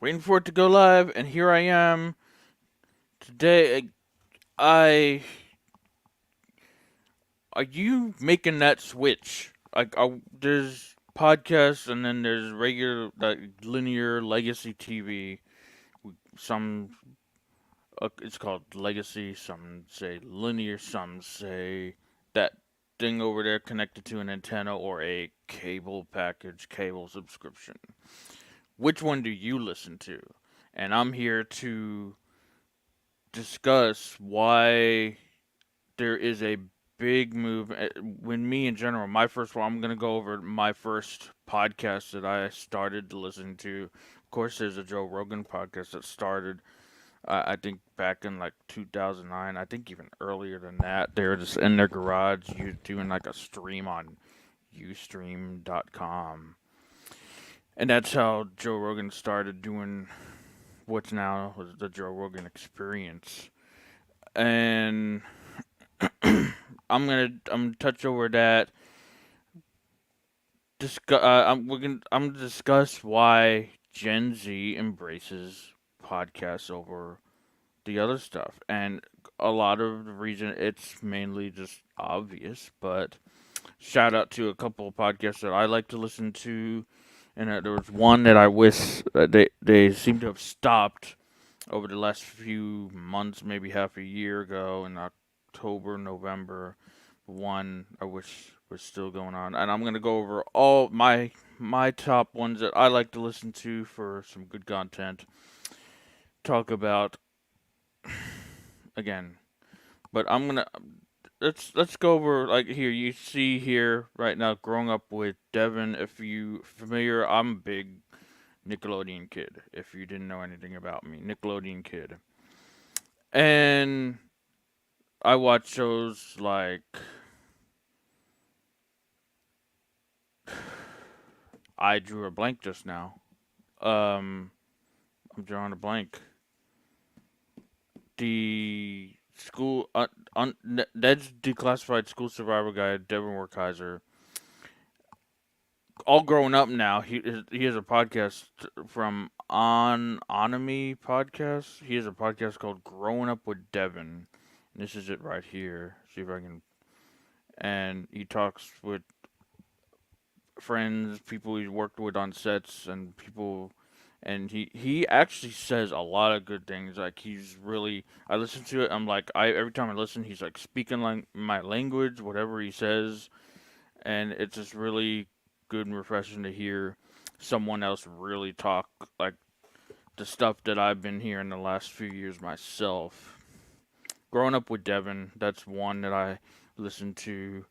waiting for it to go live, and here I am today. I Are you making that switch? There's podcasts, and then there's regular, like, linear legacy TV. Some it's called legacy. Some say linear. Some say that thing over there connected to an antenna or a cable package, cable subscription. Which one do you listen to? And I'm here to discuss why there is a big move. When me in general, my first one, I'm going to go over my first podcast that I started to listen to. Of course, there's a Joe Rogan podcast that started, I think, back in like 2009. I think even earlier than that. They were just in their garage doing like a stream on Ustream.com. And that's how Joe Rogan started doing what's now the Joe Rogan Experience. And I'm gonna touch over that. I'm gonna discuss why Gen Z embraces podcasts over the other stuff, and a lot of the reason it's mainly just obvious. But shout out to a couple of podcasts that I like to listen to, and there was one that I wish they seem to have stopped over the last few months, maybe half a year ago in October, November. One I wish was still going on, and I'm gonna go over all my top ones that I like to listen to for some good content. Talk about again, but I'm gonna let's go over, like, here you see here right now. Growing up with Devin, if you familiar, I'm a big Nickelodeon kid. If you didn't know anything about me, Nickelodeon kid, and I watch shows like I drew a blank just now. Um, I'm drawing a blank. The school, Ned's Declassified School Survival Guide, Devin Werkheiser. All grown up now. He has a podcast from On Onami podcast. He has a podcast called Growing Up with Devin. And this is it right here. See if I can. And he talks with friends, people he's worked with on sets, and people. And he actually says a lot of good things. Like, he's really, I listen to it. I'm like, I every time I listen, he's like speaking like my language, whatever he says, and it's just really good and refreshing to hear someone else really talk like the stuff that I've been hearing the last few years myself. Growing up with Devin, that's one that I listen to.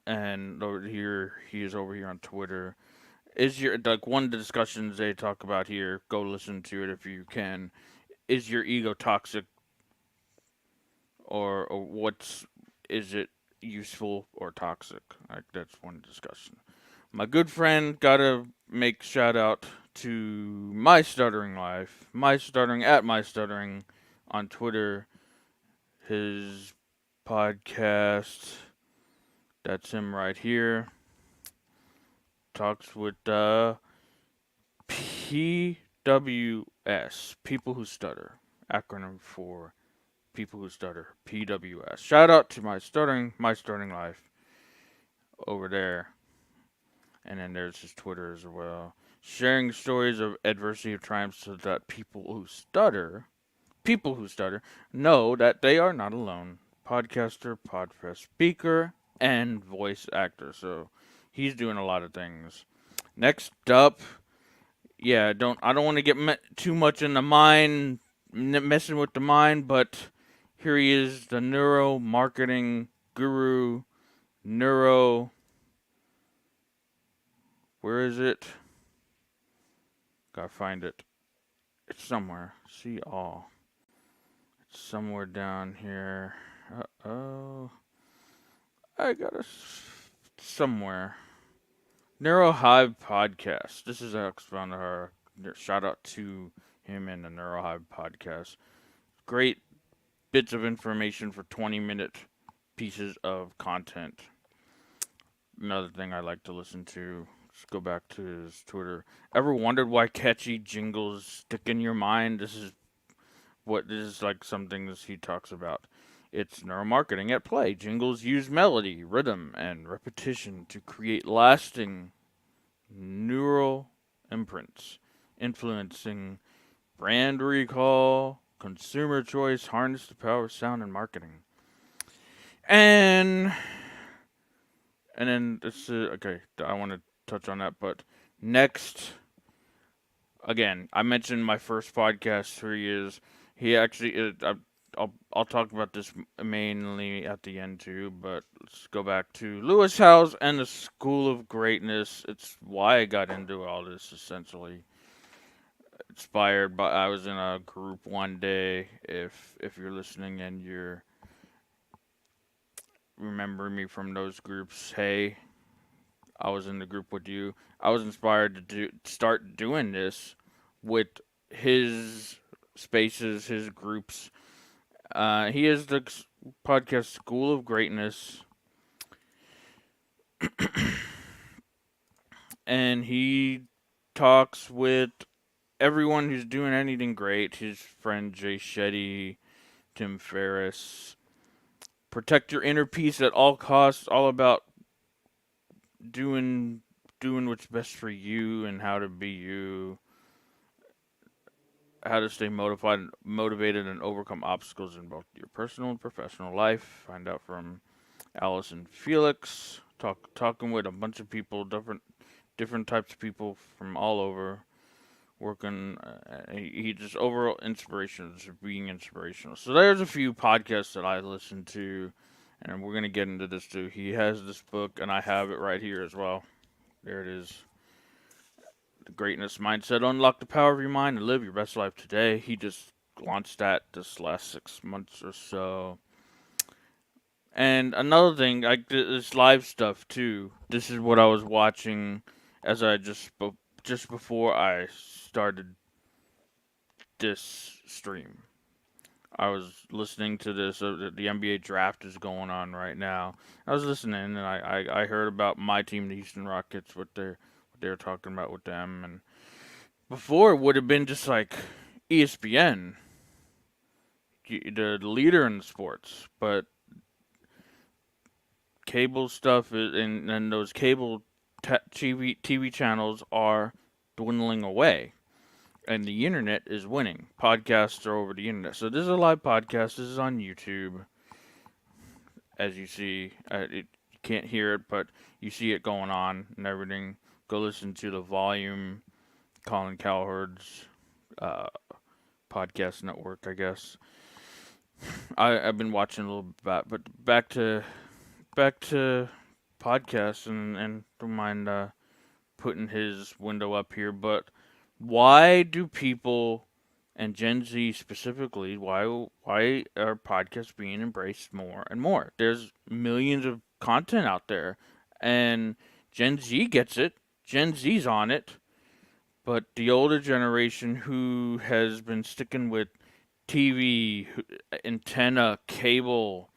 And over here, he is over here on Twitter. Is your, like, one of the discussions they talk about here? Go listen to it if you can. Is your ego toxic, or what's, is it useful or toxic? Like, that's one discussion. My good friend, gotta make shout out to My Stuttering Life, My Stuttering on Twitter. His podcast, that's him right here, talks with PWS, People Who Stutter, acronym for People Who Stutter, PWS. Shout out to My Stuttering Life over there. And then there's his Twitter as well. Sharing stories of adversity of triumph so that people who stutter, know that they are not alone. Podcaster, podcast speaker, and voice actor. So he's doing a lot of things. Next up, yeah, I don't want to get too much in the mind, messing with the mind, but here he is, the neuro marketing guru, neuro. Where is it? Gotta find it. It's somewhere. See all. It's somewhere down here. Oh, I got it somewhere. Neurohive podcast. This is Alex Van her. Shout out to him and the Neurohive podcast. Great bits of information for 20-minute pieces of content. Another thing I like to listen to. Let's go back to his Twitter. Ever wondered why catchy jingles stick in your mind? This is like some things he talks about. It's neuromarketing at play. Jingles use melody, rhythm, and repetition to create lasting neural imprints, influencing brand recall, consumer choice, harness the power of sound and marketing. And then this is okay. I want to touch on that, but next, again, I mentioned my first podcast 3 years. He actually, I'll talk about this mainly at the end too. But let's go back to Lewis Howes and the School of Greatness. It's why I got into all this essentially. Inspired by I was in a group one day. If you're listening and you're remembering me from those groups, hey, I was in the group with you. I was inspired to start doing this with his spaces, his groups. He has the podcast School of Greatness, and he talks with everyone who's doing anything great. His friend Jay Shetty, Tim Ferriss. Protect your inner peace at all costs. All about doing what's best for you and how to be you. How to stay motivated and overcome obstacles in both your personal and professional life. Find out from Allison Felix. Talking with a bunch of people, different types of people from all over. Working, he just overall inspirational, just being inspirational. So there's a few podcasts that I listen to, and we're gonna get into this too. He has this book, and I have it right here as well. There it is. The Greatness Mindset. Unlock the power of your mind and live your best life today. He just launched that this last 6 months or so. And another thing, like this live stuff too. This is what I was watching as I just before I started this stream. I was listening to this. The NBA draft is going on right now. I was listening, and I heard about my team, the Houston Rockets, what they're talking about with them, and before it would have been just like ESPN, the leader in the sports, but cable stuff and those cable TV channels are dwindling away, and the internet is winning. Podcasts are over the internet, so this is a live podcast. This is on YouTube, as you see. You can't hear it, but you see it going on and everything. Go listen to the Volume, Colin Cowherd's podcast network, I guess. I've been watching a little bit, but back to podcasts, and don't mind putting his window up here. But why do people, and Gen Z specifically, why are podcasts being embraced more and more? There's millions of content out there, and Gen Z gets it. Gen Z's on it, but the older generation who has been sticking with TV, antenna, cable.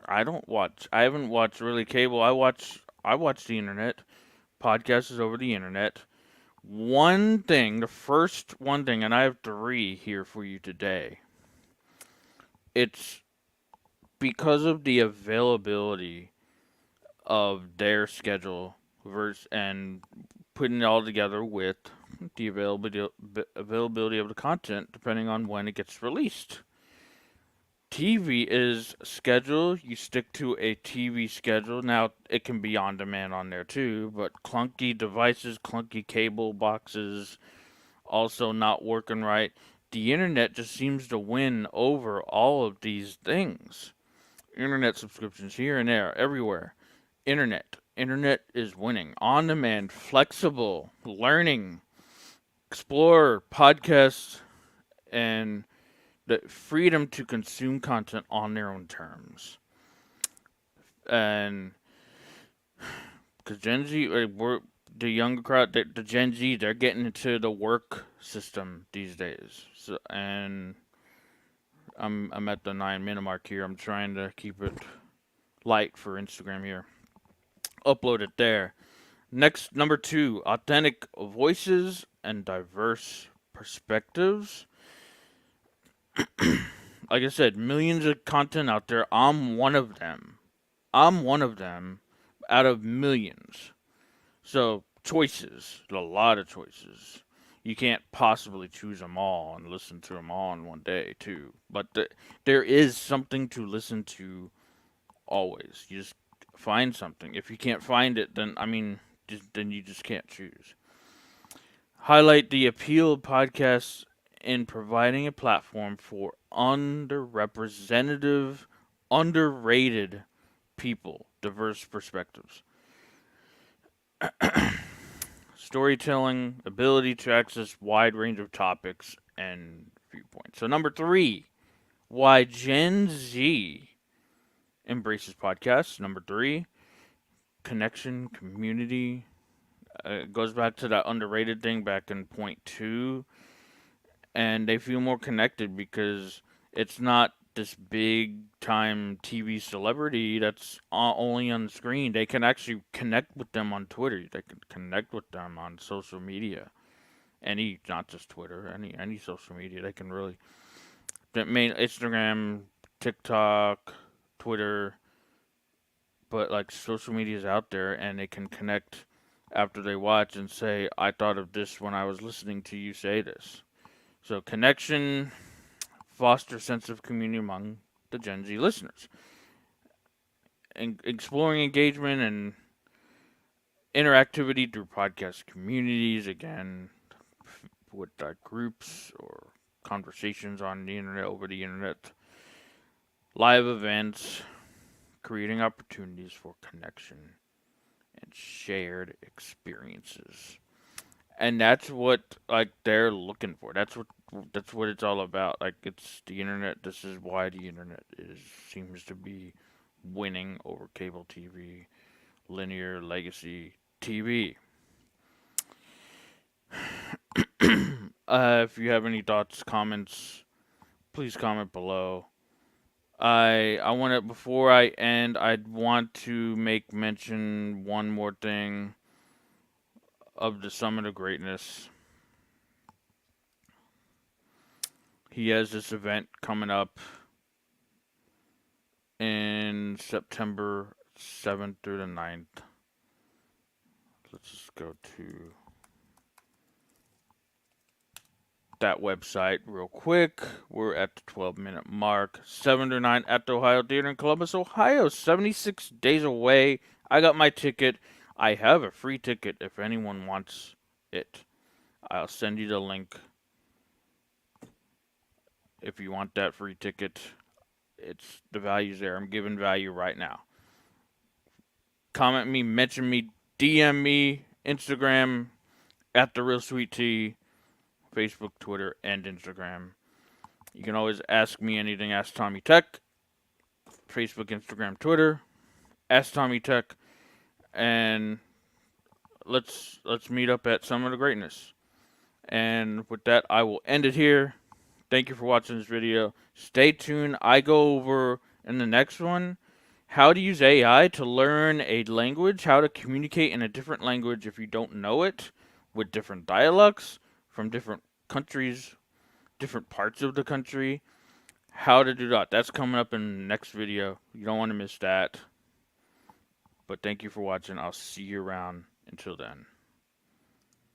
I don't watch. I haven't watched really cable. I watch the internet. Podcasts is over the internet. The first one thing, and I have three here for you today. It's because of the availability of their schedule and putting it all together with the availability of the content, depending on when it gets released. TV is schedule. You stick to a TV schedule. Now, it can be on demand on there too, but clunky devices, clunky cable boxes, also not working right. The internet just seems to win over all of these things. Internet subscriptions here and there, everywhere. Internet. Internet is winning. On demand, flexible, learning, explore, podcasts, and the freedom to consume content on their own terms. And because Gen Z, we're the younger crowd, the Gen Z, they're getting into the work system these days. So, and I'm at the 9 minute mark here. I'm trying to keep it light for Instagram here. Upload it there. Next, number two, authentic voices and diverse perspectives. Like I said, millions of content out there. I'm one of them. I'm one of them out of millions. So, choices, a lot of choices. You can't possibly choose them all and listen to them all in one day, too. But there is something to listen to always. You just find something. If you can't find it, then, I mean, then you just can't choose. Highlight the appeal of podcasts in providing a platform for underrepresented, underrated people, diverse perspectives. Storytelling, ability to access wide range of topics and viewpoints. So number three, why Gen Z embraces podcasts. Number three, connection, community. It goes back to that underrated thing back in point two, and they feel more connected because it's not this big time TV celebrity that's only on the screen. They can actually connect with them on Twitter. They can connect with them on social media. Any, not just Twitter, any social media. They can really, that main Instagram, TikTok, Twitter, but like social media is out there and they can connect after they watch and say, I thought of this when I was listening to you say this. So connection, foster sense of community among the Gen Z listeners. And exploring engagement and interactivity through podcast communities, again, with groups or conversations on the internet, over the internet, live events, creating opportunities for connection and shared experiences. And that's what like they're looking for. That's what it's all about. Like it's the internet. This is why the internet is seems to be winning over cable TV, linear legacy TV. If you have any thoughts, comments, please comment below. I want to before I end, I'd want to make mention one more thing of the Summit of Greatness. He has this event coming up in September 7th through the 9th. Let's just go to that website real quick. We're at the 12-minute mark. 7 to 9 at the Ohio Theater in Columbus, Ohio. 76 days away. I got my ticket. I have a free ticket if anyone wants it. I'll send you the link if you want that free ticket. It's the value's there. I'm giving value right now. Comment me, mention me, DM me, Instagram at the Real Sweet Tea, Facebook, Twitter, and Instagram. You can always ask me anything. Ask Tommy Tech, Facebook, Instagram, Twitter. Ask Tommy Tech, and let's meet up at Summit of Greatness. And with that, I will end it here. Thank you for watching this video. Stay tuned. I go over in the next one how to use AI to learn a language, how to communicate in a different language if you don't know it, with different dialects from different countries, different parts of the country. How to do that. That's coming up in the next video. You don't want to miss that. But thank you for watching. I'll see you around. Until then.